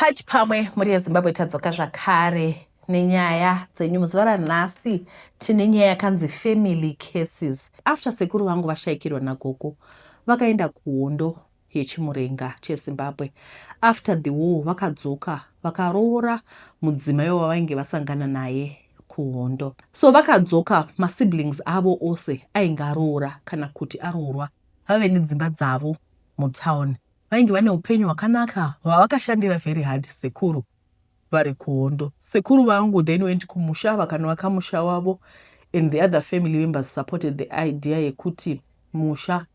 Pachi pamwe muri yeZimbabwe tadzoka zvakare nenyaya dzenyu. Muzuva ranhasi tine nyaya yakanzi family cases. After sekuru vangu vashayikirwa nagogo vakaenda kuhondo yechimurenga cheZimbabwe. After the war vakadzoka vakaroora mudzimai wavainge vasangana naye kuhondo. So vakadzoka masiblings avo ose ainge aroora kana kuti aroorwa vave nedzimba dzavo mutown. Vainge vane upenyu hwakanaka hwavakashandira very hard sekuru vari kuhondo. Sekuru vangu then went kumusha vakanovaka musha wavo, and the other family members supported the idea yekuti musha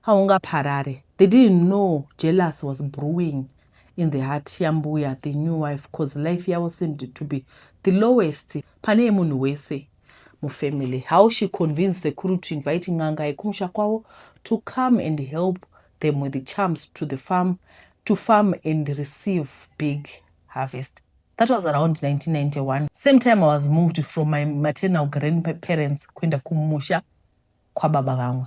haungaparare. They didn't know jealousy was brewing in the heart yambuya, the new wife, because life yavo seemed to be the lowest pane yemunhu wese mufamily. How she convinced sekuru to invite ng'anga yekumusha kwavo to come and help them with the charms to the farm, to farm and receive big harvest. That was around 1991. Same time I was moved from my maternal grandparents kwenda kumusha kwa baba vangu.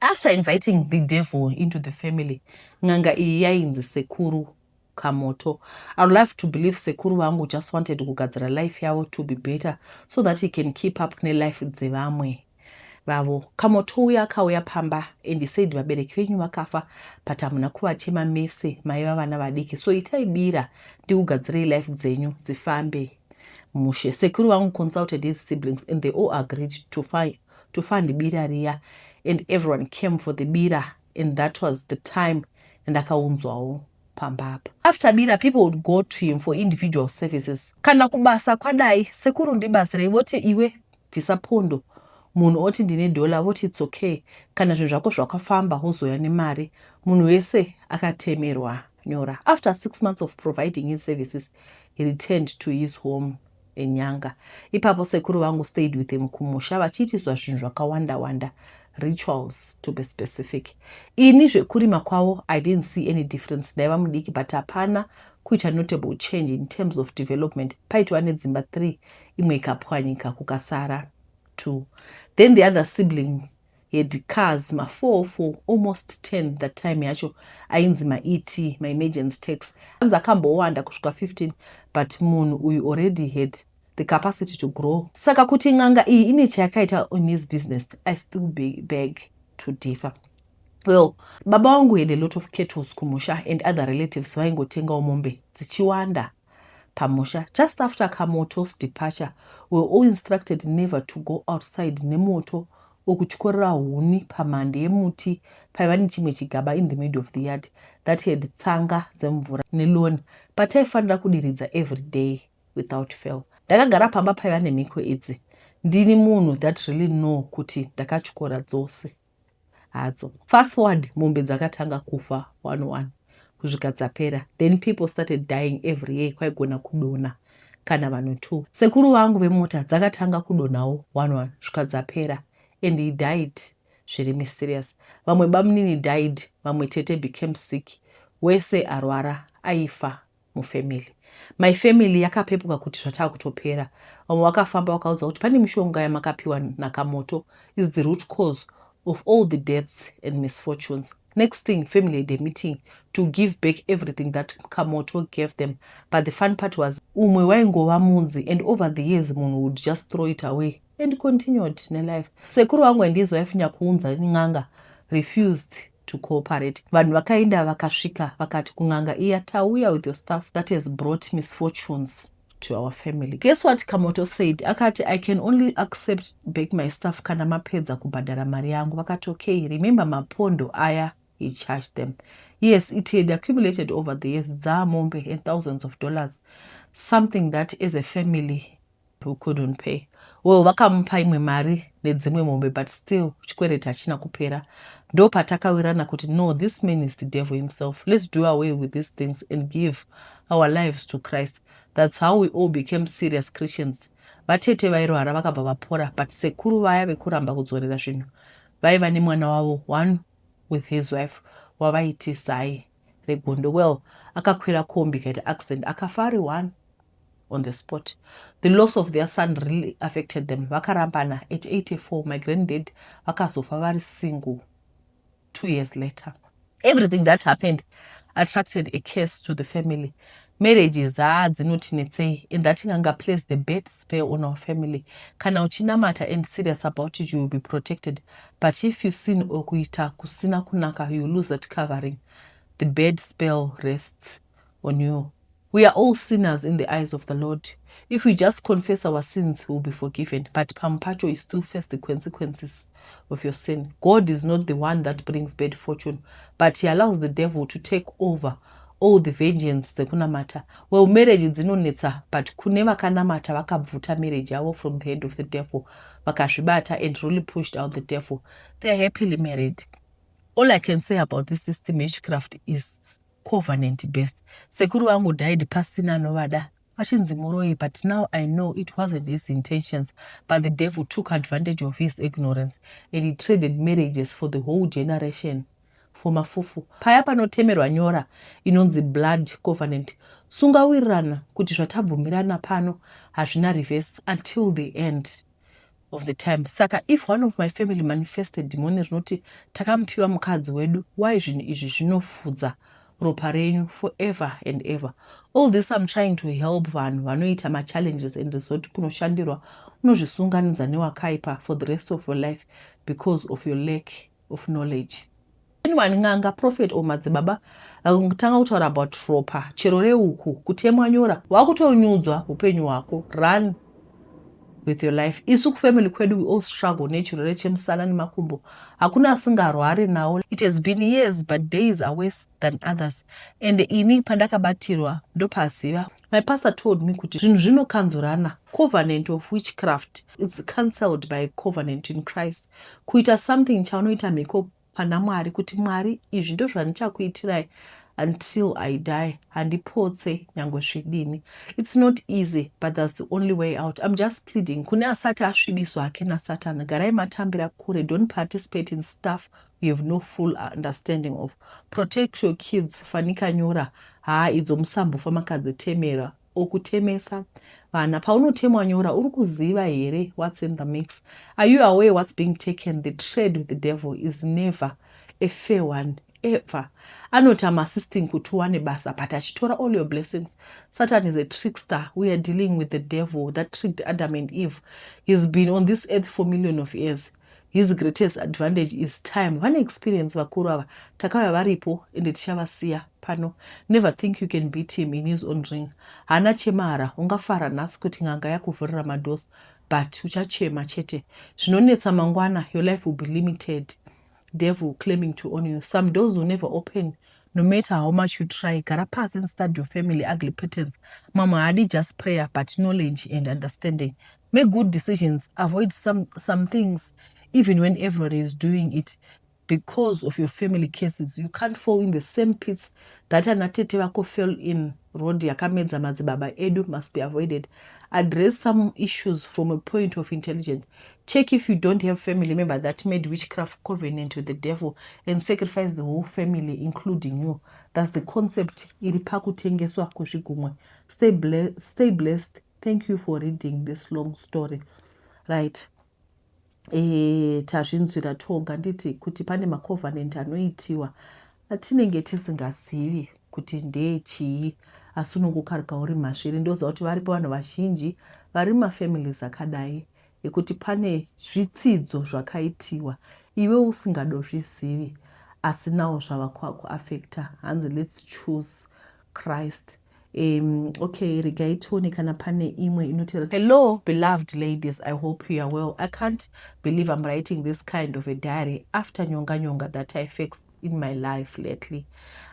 After inviting the devil into the family, ng'anga iyi yainzi Sekuru Kamoto. I would love to believe sekuru vangu just wanted kugadzira life yavo to be better so that he can keep up nelife dzevamwe vavo. Kamoto uya akauya pamba and he said vabereki venyu vakafa but hamuna kuvachema mese mai vavana vadiki, so itai bira ndikugadzirei life dzenyu dzifambe mushe. Sekuru vangu consulted his siblings and they all agreed to fund bira riya, and everyone came for the bira, and that was the time and akaunzwawo pambapa. After bira, people would go to him for individual services. Kana kubasa kwadai sekuru ndibasirei voti iwe bvisa pondo, munhu oti ndine dola voti it's okay, kana zvinhu zvako zvakafamba wozoya nemari. Munhu wese akatemerwa nyora. After 6 months of providing his services, he returned to his home in Nyanga. Ipapo sekuru vangu stayed with him kumusha vachiitiswa zvinhu zvakawanda, rituals to be specific. Ini zvekurima kwavo, I didn't see any difference. Ndaiva mudiki but hapana kuita notable change in terms of development. Paitwa nedzimba 3, imwe ikapwanyika kukasara 2. Then the other siblings had cars, ma 4 for almost 10 that time yacho. Ainzi ma ET, my emergency tax. Anza kambowanda kushuka 15, but munhu uyu already had the capacity to grow. Saka kuti ng'anga iyi ine chayakaita on his business, I still beg to differ. Well, baba wangu had a lot of cattle kumusha and other relatives vaingotenga mombe dzichiwanda pamusha. Just after Kamoto's departure, we were all instructed never to go outside nemoto okuchikorera huni pamhande yemuti paiva nechimwe chigaba in the middle of the yard that had tsanga dzemvura neloni, but taifanira kudiridza every day without fail. Ndakagara pamba paiva nemhiko idzi. Ndini munhu that really know kuti ndakatyora dzose hadzo. Fast forward, mombe dzakatanga kufa 1 kusvika dzapera. Then people started dying every year, kwaigona kudona kana vanhu 2. Sekuru vangu vemota dzakatanga kudonawo 1 kusvika dzapera, and he died very mysterious. Vamwe bamunini died, vamwe tete became sick, wese arwara aifa mufamily. My family yakapepuka kuti zvatava kutopera. Vamwe vakafamba vakaudza kuti pane mishonga yamakapiwa naKamoto is the root cause of all the deaths and misfortunes. Next thing, family had a meeting to give back everything that Kamoto gave them. But the fun part was, umwe waingova munzi, and over the years munhu would just throw it away and continued life. Sekuru wangu ndizo yafinya kuunza ng'anga refused to cooperate. Vanhu vakaenda vakasvika vakati kung'anga iya, tauya with your stuff that has brought misfortunes to our family. Guess what Kamoto said? Akati, I can only accept back my stuff kana mapedza kubhadhara mari yangu. Vakati, okay, remember mapondo aya he charged them. Yes, it had accumulated over the years, mombe and thousands of dollars, something that as a family who couldn't pay. Well, vakamupa imwe mari nedzimwe mombe, but still chikwereti hachina kupera. Ndo patakawirana kuti no, this man is the devil himself. Let's do away with these things and give our lives to Christ. That's how we all became serious Christians. Vatete vairwara vakabva vapora, but sekuru vaya vekuramba kudzorera zvinhu vaiva nemwana wavo, 1 with his wife, wavaiti Sai Regondo. Well, akakwira kombi kaita accident, akafa ari 1 on the spot. The loss of their son really affected them. Vakarambana at 84. My granddad vakazofa vari single 2 years later. Everything that happened attracted a curse to the family. marriages dzinotinetsei, and that inganga place the bad spell on our family. Kana uchinamata and serious about it, you will be protected. But if you sin okuita kusina kunaka, you lose that covering. The bad spell rests on you. We are all sinners in the eyes of the Lord. If we just confess our sins, we'll be forgiven. But Pampacho is to face the consequences of your sin. God is not the one that brings bad fortune, but he allows the devil to take over all the vengeance dzekunamata. Well, marriage dzinonetsa, but kune vakanamata vakabvuta marriage yavo from the hand of the devil, vakazvibata and really pushed out the devil. They are happily married. All I can say about this system witchcraft is covenant based. Sekuru wangu died pasina novada. Achinzi muroi, but now I know it wasn't his intentions, but the devil took advantage of his ignorance and he traded marriages for the whole generation. For mafufu. Paya panotemerwa nyora inonzi blood covenant. Sungawirirana kuti zvatabvumirana pano hazvina reverse until the end of the time. Saka if one of my family manifested demoni rinoti takamupiwa mukadzi wedu, why zvinhu izvi zvinofudza ropa renyu forever and ever. All this I'm trying to help vanhu vanoita machallenges and zoti kunoshandirwa unozvisunganidza newakaipa for the rest of your life because of your lack of knowledge. Anyone nganga prophet or madzibaba akutanga kutaura about ropa chero reuku kutemwa nyora wakutonyudzwa upenyu hwako. Run with your life. Isu kufamily kwedu we all struggle naturally chemusana nemakumbo. Hakuna asingarwari nawo. It has been years but days are worse than others. And ini pandakabatirwa ndopaziva. My pastor told me kuti zvinhu zvinokanzurana. Covenant of witchcraft. It's cancelled by a covenant in Christ. Kuita something chaunoita miko pana Mwari kuti Mwari izvi ndo zvandichakuitirai until I die. Handipotse nyangwe zvidini. It's not easy, but that's the only way out. I'm just pleading. Kune asati asvibiswa hake naSatana. Garai matambira kure. Don't participate in stuff you have no full understanding of. Protect your kids. Fanika nyora. Idzo musambo famakadzitemera. Okutemesa. Vana paunotemwa nyora uri kuziva here what's in the mix. Are you aware what's being taken? The trade with the devil is never a fair one. Ever. Anoti I'm assisting kuti uwane basa, but achitora all your blessings. Satan is a trickster. We are dealing with the devil that tricked Adam and Eve. He's been on this earth for millions of years. His greatest advantage is time. Vane experience vakuru ava takauya varipo ende tichavasiya pano. Never think you can beat him in his own ring. Hana chemara ungafara nhasi kuti nganga yakuvhurira madosi, but uchachema chete. Zvinonetsa mangwana, your life will be limited. Devil claiming to own you. Some doors will never open, no matter how much you try. Garapas and start your family ugly patterns. Mama Adi just prayer, but knowledge and understanding. Make good decisions. Avoid some things, even when everyone is doing it. Because of your family cases, you can't fall in the same pits that anatete wako fell in. Road yakamedza madzibaba edu must be avoided. Address some issues from a point of intelligence. Check if you don't have family member that made witchcraft covenant with the devil and sacrifice the whole family, including you. That's the concept. Iripakutengeswa kuzvigumwe. Stay blessed. Thank you for reading this long story. Right. Tazvinzwira toga nditi kuti pane macovenant anoitiwa atinenge tisingazivi kuti ndechii, asi unongokaruka uri masviri. Ndoziva kuti varipo vanhu vazhinji vari mumafamilies akadai ekuti pane zvitsidzo zvakaitiwa iwe usingadozvizivi asi nawo zvava kuafecta. Hanzi let's choose Christ. Okay, regai tione kana pane imwe inotera. Hello beloved ladies, I hope you are well. I can't believe I'm writing this kind of a diary after nyonga that I fixed in my life lately.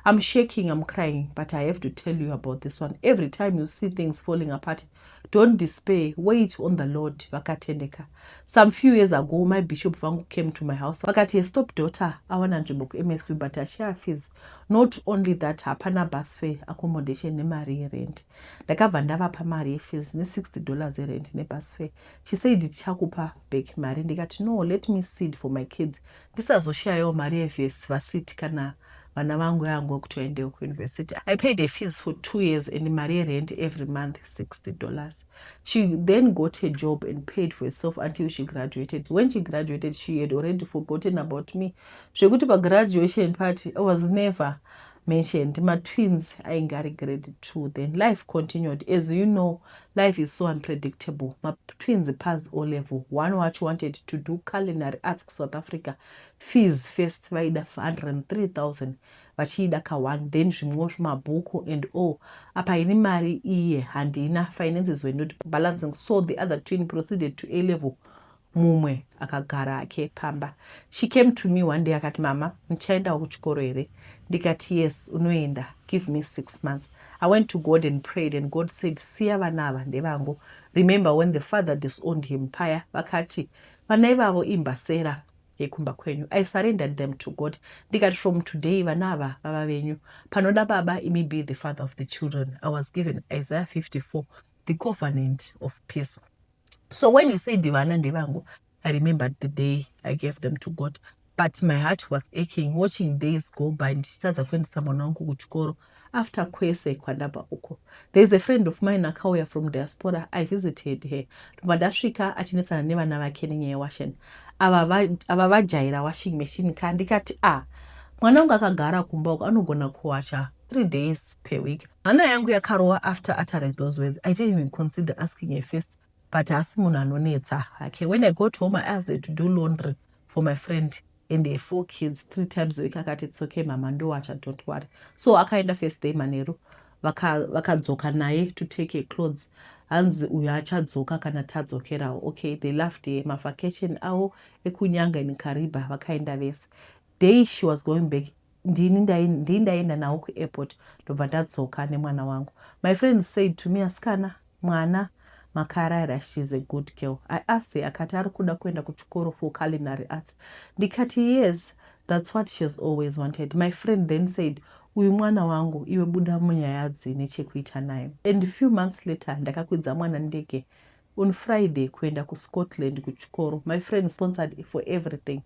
I'm shaking, I'm crying, but I have to tell you about this one. Every time you see things falling apart, don't despair. Wait on the Lord. Vakatendeka. Some few years ago, my bishop vangu came to my house. Vakati, stop daughter, I want to book MSV, but I share fees. Not only that, hapana bus fare, accommodation, ne mari rent. Ndakabva pa mari fees, ne $60 rent, ne bus fare. She said, ndichakupa back mari. Ndikati, no, let me seed for my kids. Ndisazoshare yo mari fees, vasit kana vana vangu yangu kuti vaende kuuniversity. I paid a fees for 2 years and mari rent every month $60. She then got a job and paid for herself until she graduated. When she graduated, she had already forgotten about me. Zvekuti pa graduation party, I was never mentioned, my twins are in grade 2. Then life continued. As you know, life is so unpredictable. My twins passed O level. One watch wanted to do culinary arts South Africa. Fees first vaida 103,000. Vachiida ka1 then zvimwe zvemabhuku and all. Apa ini mari iye handina, finances were not balancing, so the other twin proceeded to A level. Mumwe akagara ake pamba. She came to me one day akati, mama, ndichaenda kuchikoro here? Ndikati, yes, unoenda. Give me 6 months. I went to God and prayed, and God said, siya vana ava ndevangu. Remember when the father disowned him paya, vakati vana ivavo imbasera yekumba kwenyu. I surrendered them to God. Ndikati, from today vana ava vava venyu. Panoda baba, imi be the father of the children. I was given Isaiah 54, the covenant of peace. So when he said Divana Ndivangu, I remembered the day I gave them to God. But my heart was aching, watching days go by. Ndichitaza kuendesa mwana wangu kuchikoro after kwese kwandaba uko. There's a friend of mine akauya from diaspora. I visited her. Ndasvika achinetsana nevana vake nenyaya yewashing. Ava vajaira washing machine kandikati mwana wangu akagara kumba uko anogona kuwacha 3 days per week. Hana yangu yakarowa after uttering those words. I didn't even consider asking her first. But okay, when I got home, I asked her to do laundry for my friend and they 4 kids 3 times a week. It's okay, mama, don't worry. So I kind of first day manero vakadzoka naye to take her clothes. Hanzi uyo achadzoka kana tadzokera. Okay, they left my vacation awo ekunyanga in Kariba vakaenda vese. Day she was going back. Ndindaenda nawo ku-airport ndobva ndadzoka nemwana wangu. My friend said to me, asikana mwana Makarara, she's a good girl. I asked her, akati ari kuda kuenda kuchikoro for culinary arts. Ndikati, yes, that's what she has always wanted. My friend then said, uyu mwana wangu, iwe buda munyaya dzine chekuita naye. And a few months later, ndakakwidza mwana ndege. On Friday, kuenda ku Scotland kuchikoro. My friend sponsored for everything.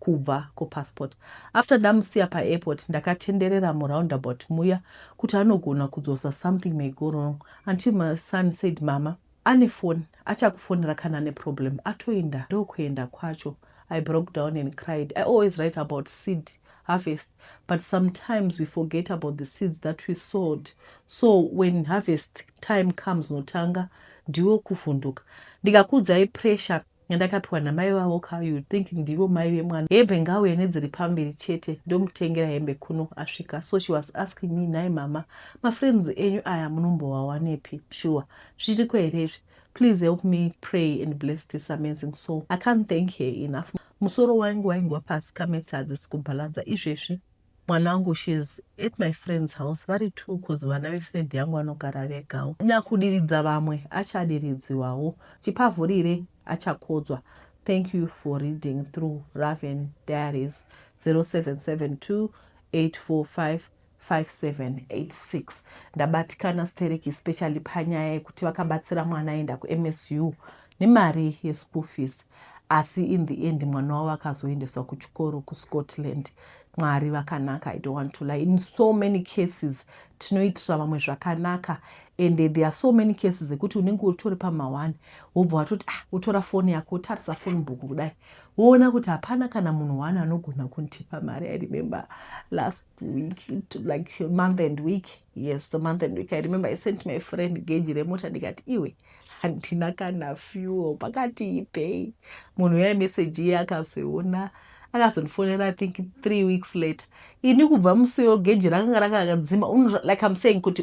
Kubva ku passport. After ndamusiya pa airport, ndakatenderera muroundabout muya kuti anogona kudzosa something may go wrong. Until my son said, mama, ane phone, achakufonera kana ne problem. Atoenda, ndokuenda kwacho. I broke down and cried. I always write about seed harvest, but sometimes we forget about the seeds that we sowed. So when harvest time comes, notanga, ndiwo kuvhunduka. Ndikakudzai pressure ndakapiwa namai vavo ka you think ndivo mai vemwana. Hembe ngauye nedziri pamberi chete, ndomutengera hembe kuno asvika. So she was asking me, nai mama, my friends enyu aya munombowawanepi? Sure, zviri kwere. Please help me pray and bless this amazing soul. I can't thank her enough. Musoro wangu waingwa pasi kametsadzi sikubalanza izvezvi. Mwanangu, she's at my friend's house very too, because vana vefriend yangu vanogara vegawo. Nyakudiridza vamwe achadiridziwawo. Chipavhurire achakodzwa. Thank you for reading through Raven Diaries 0772 845 5786. Ndabatikana stereki especially panyaya yekuti vakabatsira mwana aenda ku-MSU nemari ye-school fees. Asi in the end mwana wavo akazoendeswa kuchikoro ku-Scotland. Mwari vakanaka, I don't want to lie. In so many cases tinoitira vamwe zvakanaka, and there are so many cases ekuti unenge utori pama1 wobva watoti utora foni yako utarisa phone book kudai woona kuti hapana kana munhu wani anogona kundipa mari. I remember last week, like month and week, yes, the month and week, I remember I sent my friend geji remota ndikati iwe handina kana fuel pakati ipei. Munhu ya message iye akazoiona akazondifonera I think 3 weeks later. Ini kubva musiyo geji rakanga rakadzima. Like I'm saying kuti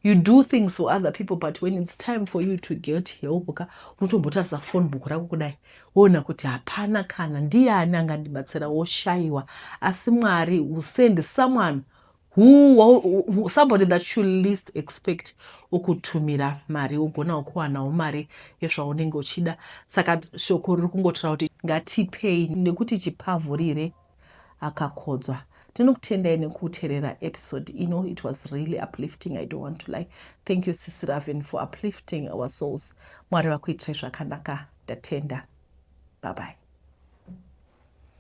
you do things for other people, but when it's time for you to get help unotombotarisa phone book rako kudai woona kuti hapana kana ndiani angandibatsira woshayiwa. Asi Mwari will send someone somebody that you least expect ukutumira mari ugona kuwanawo mari yezvaunenge uchida. Saka shoko riri kungotaura kuti ngatipei nekuti chipavhurire akakodzwa. Tinokutendai nekuteerera episode ino. It was really uplifting, I don't want to lie. Thank you Sis Raven for uplifting our souls. Mwari vakuitirai zvakanaka. Ndatenda. Bye bye.